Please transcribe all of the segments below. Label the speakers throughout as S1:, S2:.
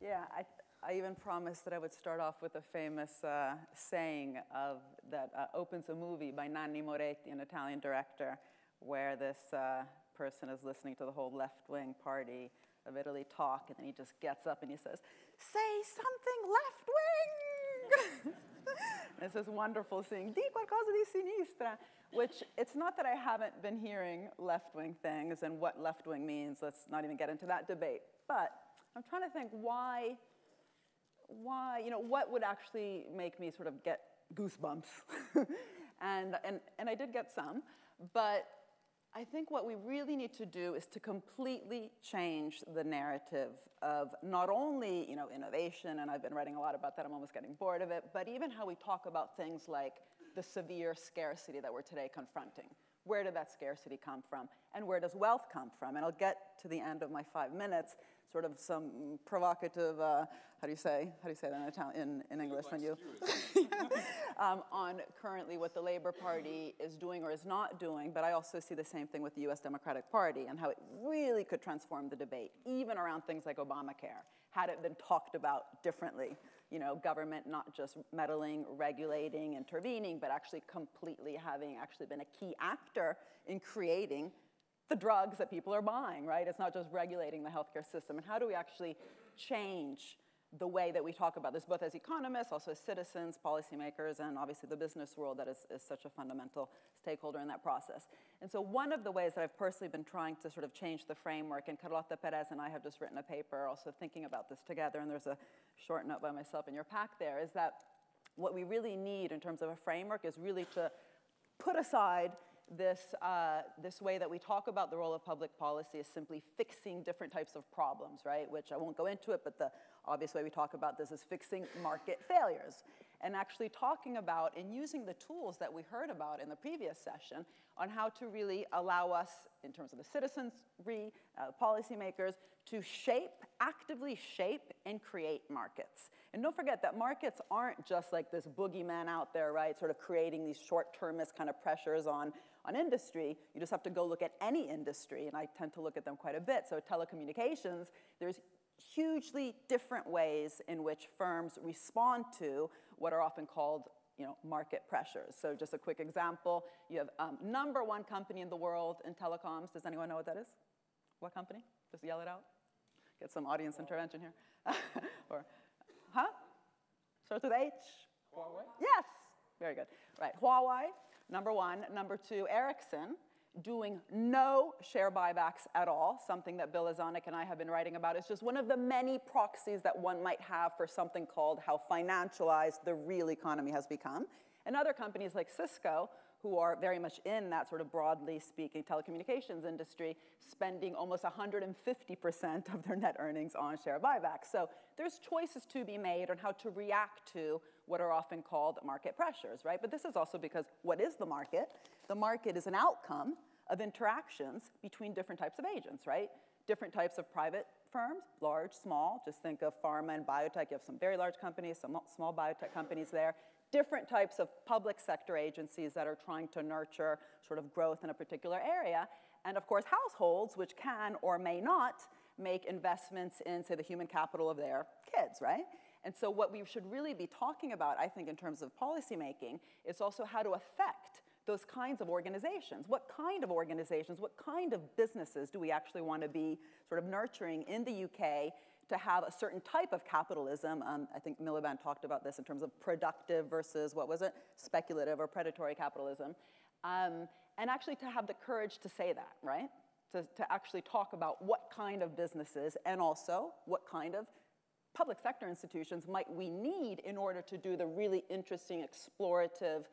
S1: Yeah, I even promised that I would start off with a famous saying that opens a movie by Nanni Moretti, an Italian director, where this person is listening to the whole left-wing party of Italy talk, and then he just gets up and he says, "Say something left-wing!" It's this wonderful saying, "Di qualcosa di sinistra," which it's not that I haven't been hearing left-wing things, and what left-wing means, let's not even get into that debate. But I'm trying to think why, what would actually make me sort of get goosebumps? and I did get some, but I think what we really need to do is to completely change the narrative of not only, innovation, and I've been writing a lot about that, I'm almost getting bored of it, but even how we talk about things like the severe scarcity that we're today confronting. Where did that scarcity come from? And where does wealth come from? And I'll get to the end of my 5 minutes, sort of some provocative, how do you say that in Italian, in English when you, on currently what the Labor Party is doing or is not doing, but I also see the same thing with the US Democratic Party and how it really could transform the debate, even around things like Obamacare, had it been talked about differently. Government not just meddling, regulating, intervening, but actually completely having actually been a key actor in creating the drugs that people are buying, right? It's not just regulating the healthcare system. And how do we actually change the way that we talk about this, both as economists, also as citizens, policymakers, and obviously the business world that is such a fundamental stakeholder in that process. And so one of the ways that I've personally been trying to sort of change the framework, and Carlotta Perez and I have just written a paper also thinking about this together, and there's a short note by myself in your pack there, is that what we really need in terms of a framework is really to put aside this way that we talk about the role of public policy as simply fixing different types of problems, right? Which I won't go into it, but the obvious way we talk about this is fixing market failures. And actually talking about and using the tools that we heard about in the previous session on how to really allow us, in terms of the citizenry, policymakers, to actively shape and create markets. And don't forget that markets aren't just like this boogeyman out there, right? Sort of creating these short-termist kind of pressures on industry. You just have to go look at any industry, and I tend to look at them quite a bit. So telecommunications, there's hugely different ways in which firms respond to what are often called market pressures. So just a quick example, you have #1 company in the world in telecoms. Does anyone know what that is? What company? Just yell it out. Get some audience intervention here. Or, starts with H?
S2: Huawei?
S1: Yes, very good. Right, Huawei, #1. #2, Ericsson, doing no share buybacks at all, something that Bill Azanik and I have been writing about. It's just one of the many proxies that one might have for something called how financialized the real economy has become. And other companies like Cisco, who are very much in that sort of broadly speaking telecommunications industry, spending almost 150% of their net earnings on share buybacks. So there's choices to be made on how to react to what are often called market pressures, right? But this is also because what is the market? The market is an outcome of interactions between different types of agents, right? Different types of private firms, large, small. Just think of pharma and biotech. You have some very large companies, some small biotech companies there. Different types of public sector agencies that are trying to nurture sort of growth in a particular area. And of course, households, which can or may not make investments in, say, the human capital of their kids, right? And so what we should really be talking about, I think, in terms of policymaking, is also how to affect those kinds of organizations. What kind of organizations, what kind of businesses do we actually want to be sort of nurturing in the UK to have a certain type of capitalism? I think Miliband talked about this in terms of productive versus, what was it, speculative or predatory capitalism. And actually to have the courage to say that, right? To actually talk about what kind of businesses and also what kind of public sector institutions might we need in order to do the really interesting, explorative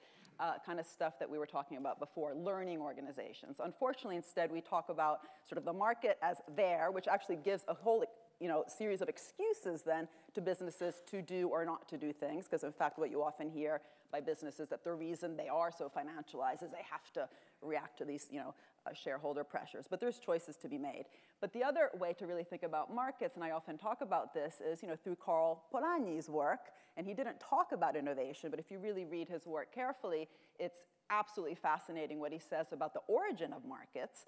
S1: kind of stuff that we were talking about before, learning organizations. Unfortunately, instead, we talk about sort of the market as there, which actually gives a whole series of excuses then to businesses to do or not to do things, because in fact what you often hear by businesses that the reason they are so financialized is they have to react to these shareholder pressures. But there's choices to be made. But the other way to really think about markets, and I often talk about this, is through Carl Polanyi's work, and he didn't talk about innovation, but if you really read his work carefully, it's absolutely fascinating what he says about the origin of markets.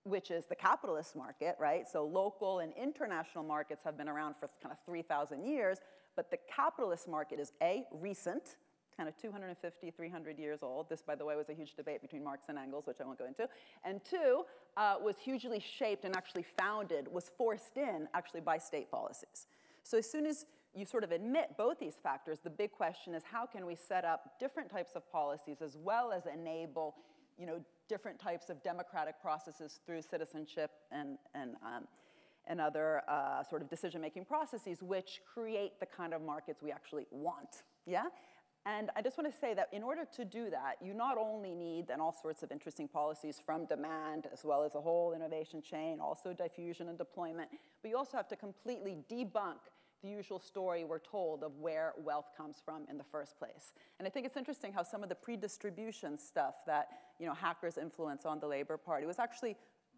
S1: which is the capitalist market, right? So local and international markets have been around for kind of 3,000 years, but the capitalist market is A, recent, kind of 250, 300 years old. This, by the way, was a huge debate between Marx and Engels, which I won't go into. And two, was hugely shaped and actually founded, was forced in actually by state policies. So as soon as you sort of admit both these factors, the big question is how can we set up different types of policies as well as enable, you know, different types of democratic processes through citizenship and other sort of decision-making processes which create the kind of markets we actually want, yeah? And I just want to say that in order to do that, you not only need then all sorts of interesting policies from demand as well as a whole innovation chain, also diffusion and deployment, but you also have to completely debunk the usual story we're told of where wealth comes from in the first place. And I think it's interesting how some of the pre-distribution stuff that, you know, hackers' influence on the Labour Party was actually,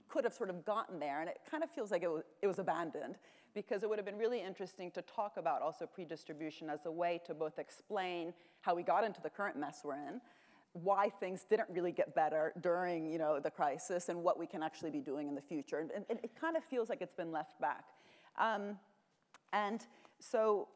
S1: could have sort of gotten there, and it kind of feels like it was abandoned, because it would have been really interesting to talk about also pre-distribution as a way to both explain how we got into the current mess we're in, why things didn't really get better during, you know, the crisis, and what we can actually be doing in the future. And it kind of feels like it's been left back. And so,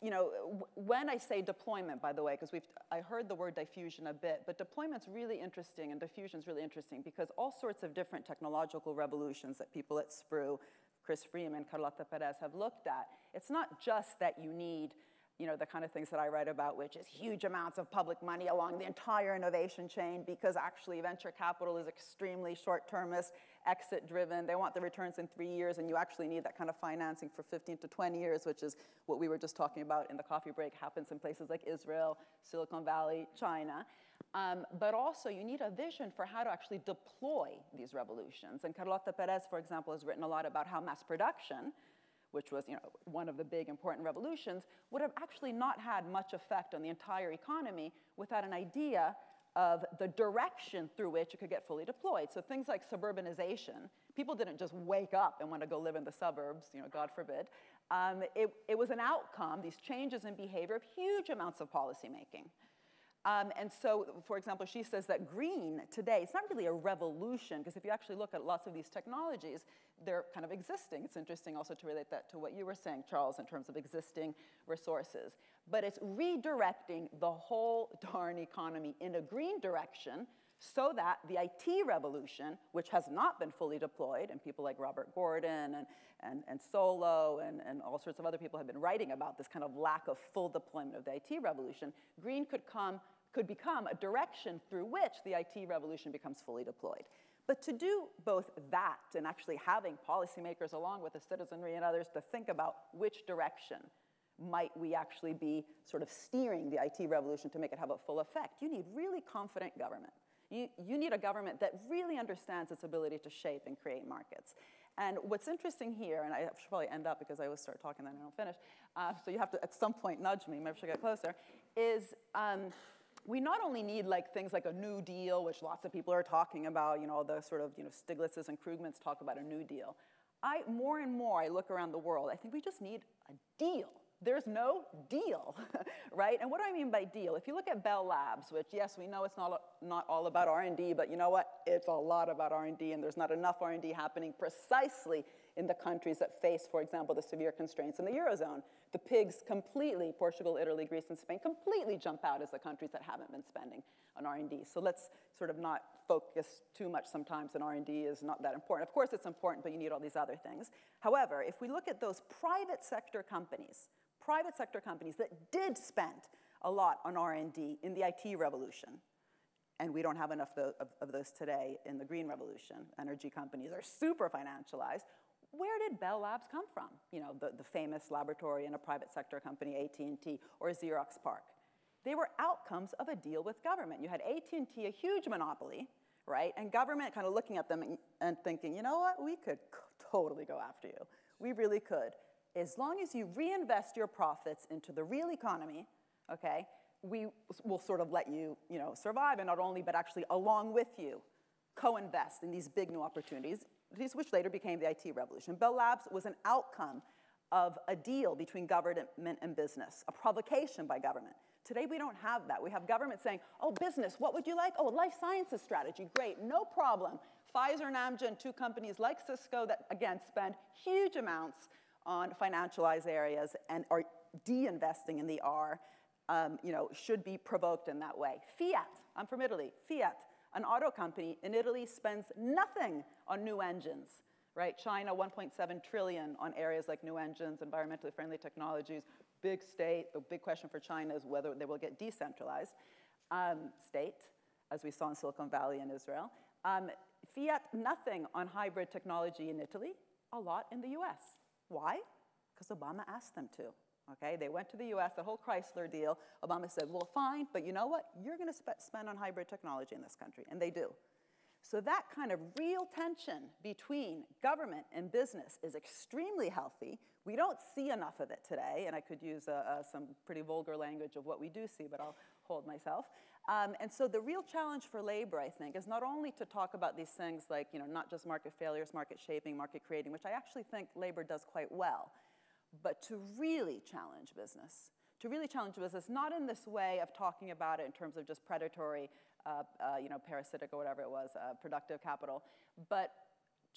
S1: you know, when I say deployment, by the way, because I heard the word diffusion a bit, but deployment's really interesting and diffusion's really interesting because all sorts of different technological revolutions that people at SPRU, Chris Freeman, Carlota Perez have looked at, it's not just that you need, you know, the kind of things that I write about, which is huge amounts of public money along the entire innovation chain, because actually venture capital is extremely short-termist, exit-driven. They want the returns in 3 years, and you actually need that kind of financing for 15 to 20 years, which is what we were just talking about in the coffee break, happens in places like Israel, Silicon Valley, China. But also, you need a vision for how to actually deploy these revolutions. And Carlota Perez, for example, has written a lot about how mass production, which was, you know, one of the big important revolutions, would have actually not had much effect on the entire economy without an idea of the direction through which it could get fully deployed. So things like suburbanization, people didn't just wake up and want to go live in the suburbs, you know, God forbid. It was an outcome, these changes in behavior, of huge amounts of policymaking. And so, for example, she says that green today, it's not really a revolution, because if you actually look at lots of these technologies, they're kind of existing. It's interesting also to relate that to what you were saying, Charles, in terms of existing resources. But it's redirecting the whole darn economy in a green direction so that the IT revolution, which has not been fully deployed, and people like Robert Gordon and Solo and all sorts of other people have been writing about this kind of lack of full deployment of the IT revolution, green could become a direction through which the IT revolution becomes fully deployed. But to do both that and actually having policymakers along with the citizenry and others to think about which direction might we actually be sort of steering the IT revolution to make it have a full effect, you need really confident government. You need a government that really understands its ability to shape and create markets. And what's interesting here, and I should probably end up because I always start talking and then I don't finish, so you have to at some point nudge me, maybe I should get closer, is we not only need like things like a New Deal, which lots of people are talking about, you know, all the sort of, you know, Stiglitz's and Krugman's talk about a New Deal. More and more, I look around the world, I think we just need a deal. There's no deal, right? And what do I mean by deal? If you look at Bell Labs, which, yes, we know it's not all about R&D, but you know what? It's a lot about R&D, and there's not enough R&D happening precisely in the countries that face, for example, the severe constraints in the Eurozone. The pigs completely, Portugal, Italy, Greece, and Spain, completely jump out as the countries that haven't been spending on R&D. So let's sort of not focus too much sometimes on R&D is not that important. Of course it's important, but you need all these other things. However, if we look at those private sector companies that did spend a lot on R&D in the IT revolution, and we don't have enough of those today in the green revolution. Energy companies are super financialized. Where did Bell Labs come from? You know, the famous laboratory in a private sector company, AT&T, or Xerox PARC. They were outcomes of a deal with government. You had AT&T, a huge monopoly, right? And government kind of looking at them and thinking, you know what? We could totally go after you. We really could. As long as you reinvest your profits into the real economy, okay, we will sort of let you, you know, survive, and not only, but actually along with you, co-invest in these big new opportunities, which later became the IT revolution. Bell Labs was an outcome of a deal between government and business, a provocation by government. Today we don't have that. We have government saying, oh, business, what would you like? Oh, life sciences strategy, great, no problem. Pfizer and Amgen, two companies like Cisco that, again, spend huge amounts on financialized areas and are de-investing in the R, should be provoked in that way. Fiat, I'm from Italy, Fiat, an auto company in Italy spends nothing on new engines, right? China, 1.7 trillion on areas like new engines, environmentally friendly technologies, big state. The big question for China is whether they will get decentralized state, as we saw in Silicon Valley and Israel. Fiat, nothing on hybrid technology in Italy, a lot in the US. Why? Because Obama asked them to. Okay, they went to the US, the whole Chrysler deal. Obama said, well, fine, but you know what? You're going to spend on hybrid technology in this country, and they do. So that kind of real tension between government and business is extremely healthy. We don't see enough of it today, and I could use some pretty vulgar language of what we do see, but I'll hold myself. And so the real challenge for labor, I think, is not only to talk about these things like, not just market failures, market shaping, market creating, which I actually think labor does quite well, but to really challenge business. To really challenge business, not in this way of talking about it in terms of just predatory, parasitic or whatever it was, productive capital, but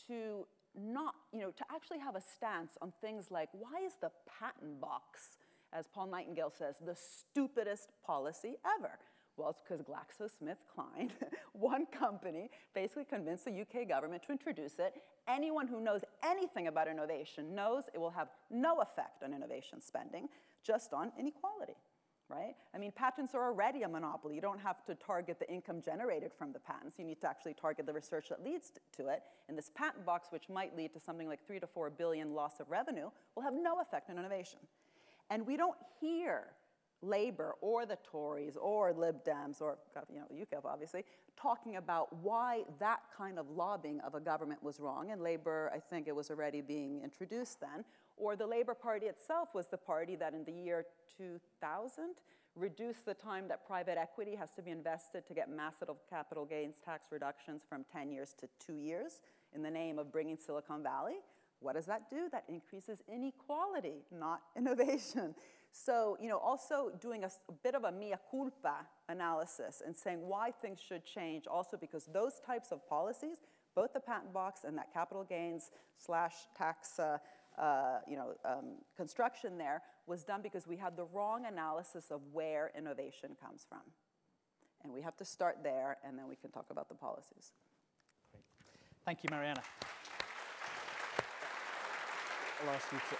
S1: to not, to actually have a stance on things like, why is the patent box, as Paul Nightingale says, the stupidest policy ever? Well, it's because GlaxoSmithKline, one company, basically convinced the UK government to introduce it. Anyone who knows anything about innovation knows it will have no effect on innovation spending, just on inequality, right? I mean, patents are already a monopoly. You don't have to target the income generated from the patents. You need to actually target the research that leads to it. And this patent box, which might lead to something like 3 to 4 billion loss of revenue, will have no effect on innovation. And we don't hear Labor or the Tories or Lib Dems or UKIP, obviously, talking about why that kind of lobbying of a government was wrong. And Labor, I think it was already being introduced then. Or the Labor Party itself was the party that in the year 2000 reduced the time that private equity has to be invested to get massive capital gains tax reductions from 10 years to 2 years in the name of bringing Silicon Valley. What does that do? That increases inequality, not innovation. So, also doing a bit of a mea culpa analysis and saying why things should change, also because those types of policies, both the patent box and that capital gains / tax construction there, was done because we had the wrong analysis of where innovation comes from. And we have to start there, and then we can talk about the policies.
S2: Great. Thank you, Mariana. I'll ask you to